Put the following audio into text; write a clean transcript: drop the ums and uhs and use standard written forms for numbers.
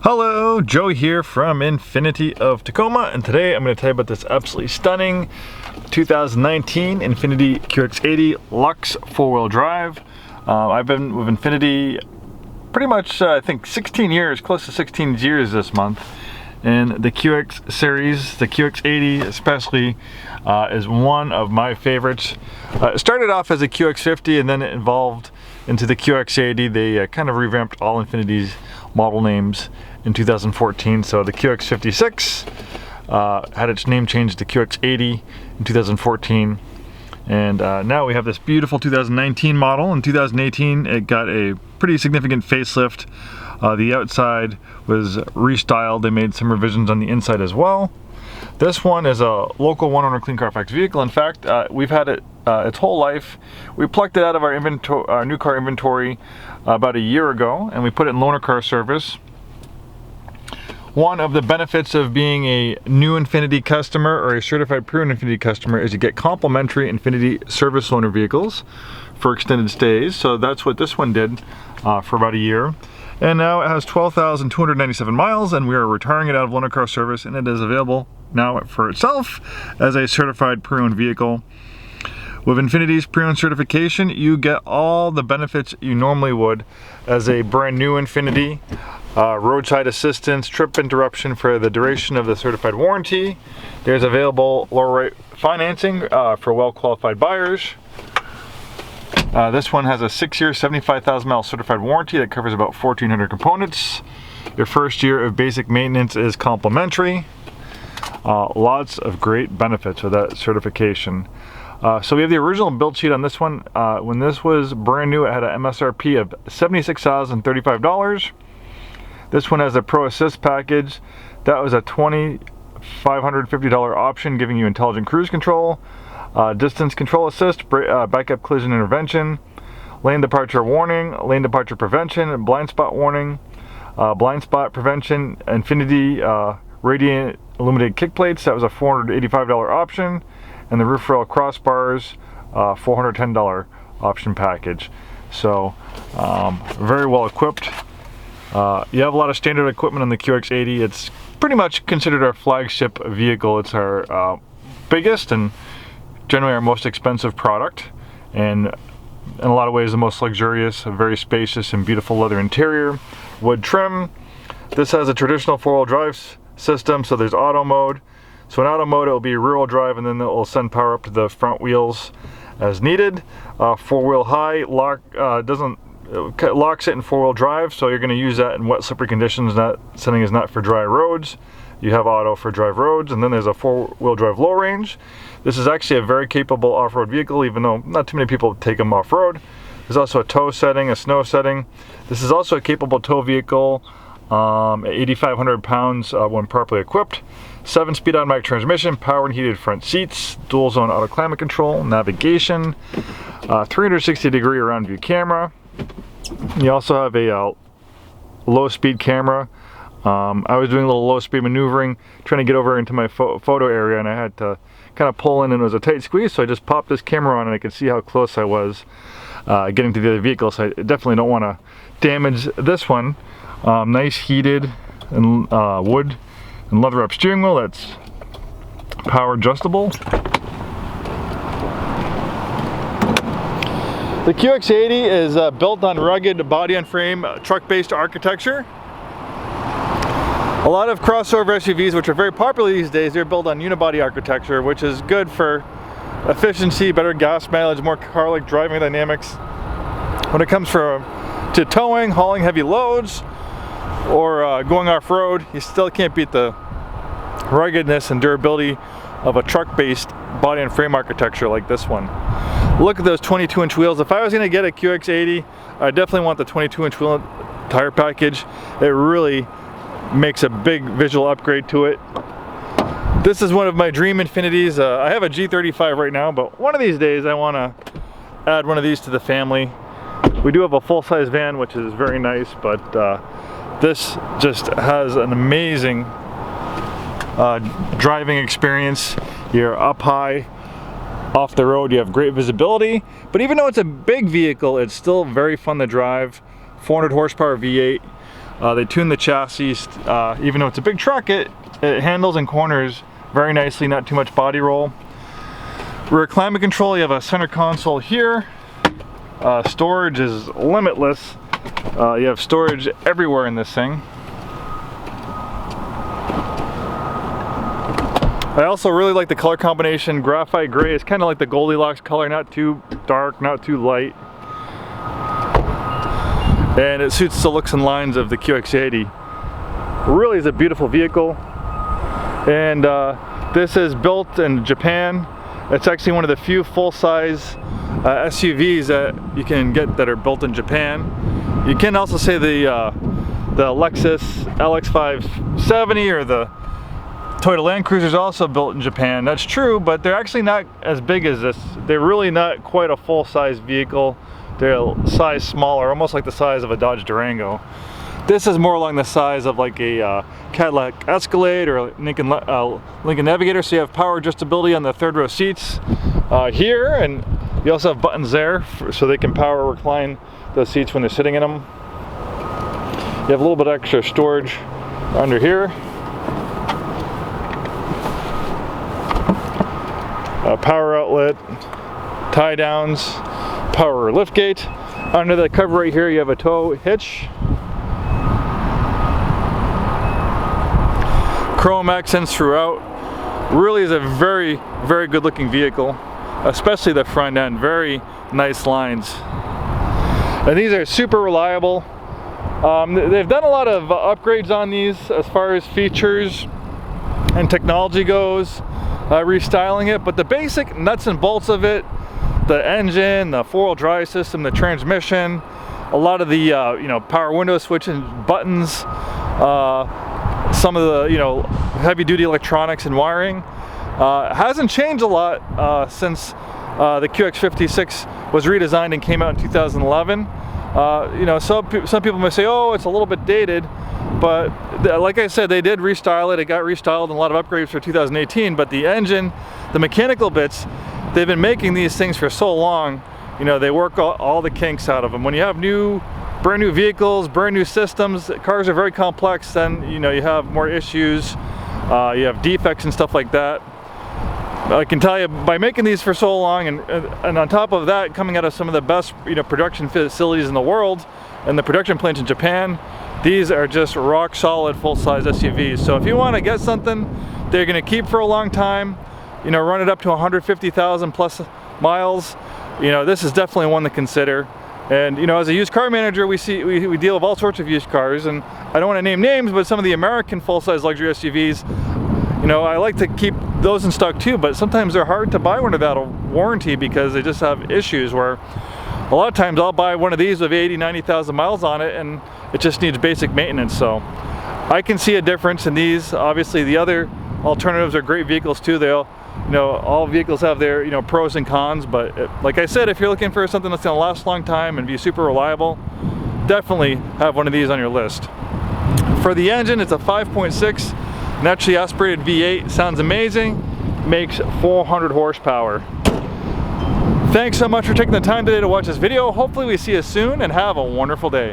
Hello, Joe here from Infiniti of Tacoma, and today I'm going to tell you about this absolutely stunning 2019 Infiniti QX80 LUXE four-wheel drive. I've been with Infiniti pretty much, I think 16 years, close to 16 years this month. And the QX series, the QX80 especially, is one of my favorites. It started off as a QX50 and then it evolved into the QX80. They kind of revamped all Infiniti's model names in 2014. So the QX56 had its name changed to QX80 in 2014. And now we have this beautiful 2019 model. In 2018, it got a pretty significant facelift. The outside was restyled. They made some revisions on the inside as well. This one is a local one-owner Clean Carfax vehicle. In fact, we've had it its whole life. We plucked it out of our inventory, our new car inventory, about a year ago, and we put it in loaner car service. One of the benefits of being a new Infiniti customer or a certified pre-owned Infiniti customer is you get complimentary Infiniti service loaner vehicles for extended stays. So that's what this one did for about a year. And now it has 12,297 miles, and we are retiring it out of loaner car service, and it is available now for itself as a certified pre-owned vehicle. With Infiniti's pre-owned certification, you get all the benefits you normally would as a brand new Infiniti. Roadside assistance, trip interruption for the duration of the certified warranty. There's available lower rate financing for well-qualified buyers. This one has a 6-year, 75,000 mile certified warranty that covers about 1,400 components. Your first year of basic maintenance is complimentary. Lots of great benefits with that certification. So we have the original build sheet on this one. When this was brand new, it had an MSRP of $76,035. This one has a ProAssist package. That was a $2,550 option, giving you intelligent cruise control, distance control assist, backup collision intervention, lane departure warning, lane departure prevention, blind spot warning, blind spot prevention, Infiniti radiant illuminated kick plates. That was a $485 option, and the roof rail crossbars, $410 option package. So very well equipped. You have a lot of standard equipment on the QX80. It's pretty much considered our flagship vehicle. It's our biggest and generally our most expensive product, and in a lot of ways the most luxurious. A very spacious and beautiful leather interior, wood trim. This has a traditional four-wheel drive system, so there's auto mode. So in auto mode it will be rear-wheel drive, and then it will send power up to the front wheels as needed. Four-wheel high locks it in four-wheel drive, so you're going to use that in wet, slippery conditions. That setting is not for dry roads. You have auto for dry roads, and then there's a four-wheel drive low range. This is actually a very capable off-road vehicle, even though not too many people take them off-road. There's also a tow setting, a snow setting. This is also a capable tow vehicle at 8,500 pounds when properly equipped. 7-speed automatic transmission, power and heated front seats, dual zone auto climate control, navigation, 360-degree around view camera. You also have a low speed camera. I was doing a little low speed maneuvering, trying to get over into my photo area, and I had to kind of pull in, and it was a tight squeeze, so I just popped this camera on and I could see how close I was getting to the other vehicle. So I definitely don't want to damage this one. Nice heated and wood and leather up steering wheel that's power adjustable. The QX80 is built on rugged body-on-frame truck-based architecture. A lot of crossover SUVs, which are very popular these days, they're built on unibody architecture, which is good for efficiency, better gas mileage, more car-like driving dynamics. When it comes to towing, hauling heavy loads, or going off-road, you still can't beat the ruggedness and durability of a truck-based body-on-frame architecture like this one. Look at those 22-inch wheels. If I was going to get a QX80, I definitely want the 22-inch wheel tire package. It really makes a big visual upgrade to it. This is one of my dream Infinitis. I have a G35 right now, but one of these days I want to add one of these to the family. We do have a full-size van, which is very nice, but this just has an amazing driving experience. You're up high off the road, you have great visibility, but even though it's a big vehicle, it's still very fun to drive. 400 horsepower V8, They tuned the chassis, even though it's a big truck, it handles in corners very nicely, not too much body roll. Rear climate control, you have a center console here. Storage is limitless. You have storage everywhere in this thing. I also really like the color combination. Graphite gray is kind of like the Goldilocks color, not too dark, not too light. And it suits the looks and lines of the QX80. Really is a beautiful vehicle. And this is built in Japan. It's actually one of the few full-size SUVs that you can get that are built in Japan. You can also say the Lexus LX570 or the Toyota Land Cruiser is also built in Japan. That's true, but they're actually not as big as this. They're really not quite a full-size vehicle. They're a size smaller, almost like the size of a Dodge Durango. This is more along the size of like a Cadillac Escalade or Lincoln Navigator, so you have power adjustability on the third row seats here, and you also have buttons there so they can power recline those seats when they're sitting in them. You have a little bit extra storage under here. Power outlet, tie downs, power liftgate. Under the cover right here you have a tow hitch. Chrome accents throughout. Really is a very, very good looking vehicle, especially the front end. Very nice lines. And these are super reliable. They've done a lot of upgrades on these as far as features and technology goes, restyling it, but the basic nuts and bolts of it, the engine, the four-wheel drive system, the transmission, a lot of the you know, power window switches, buttons, some of the, you know, heavy-duty electronics and wiring hasn't changed a lot since the QX56 was redesigned and came out in 2011. You know, some people may say, oh, it's a little bit dated, but like I said, they did restyle it. It got restyled and a lot of upgrades for 2018, but the engine, the mechanical bits, they've been making these things for so long, you know, they work all the kinks out of them. When you have brand new vehicles, brand new systems, cars are very complex, then, you know, you have more issues, you have defects and stuff like that. I can tell you, by making these for so long, and on top of that, coming out of some of the best, you know, production facilities in the world, and the production plants in Japan, these are just rock solid full-size SUVs. So if you want to get something they're going to keep for a long time, you know, run it up to 150,000 plus miles, you know, this is definitely one to consider. And you know, as a used car manager, we deal with all sorts of used cars, and I don't want to name names, but some of the American full-size luxury SUVs, you know, I like to keep those in stock too, but sometimes they're hard to buy one without a warranty because they just have issues where a lot of times I'll buy one of these with 80,000-90,000 miles on it and it just needs basic maintenance. So I can see a difference in these. Obviously the other alternatives are great vehicles too. They'll, you know, all vehicles have their, you know, pros and cons, but like I said, if you're looking for something that's going to last a long time and be super reliable, definitely have one of these on your list. For the engine, it's a 5.6 naturally aspirated V8. Sounds amazing, makes 400 horsepower. Thanks so much for taking the time today to watch this video. Hopefully we see you soon, and have a wonderful day.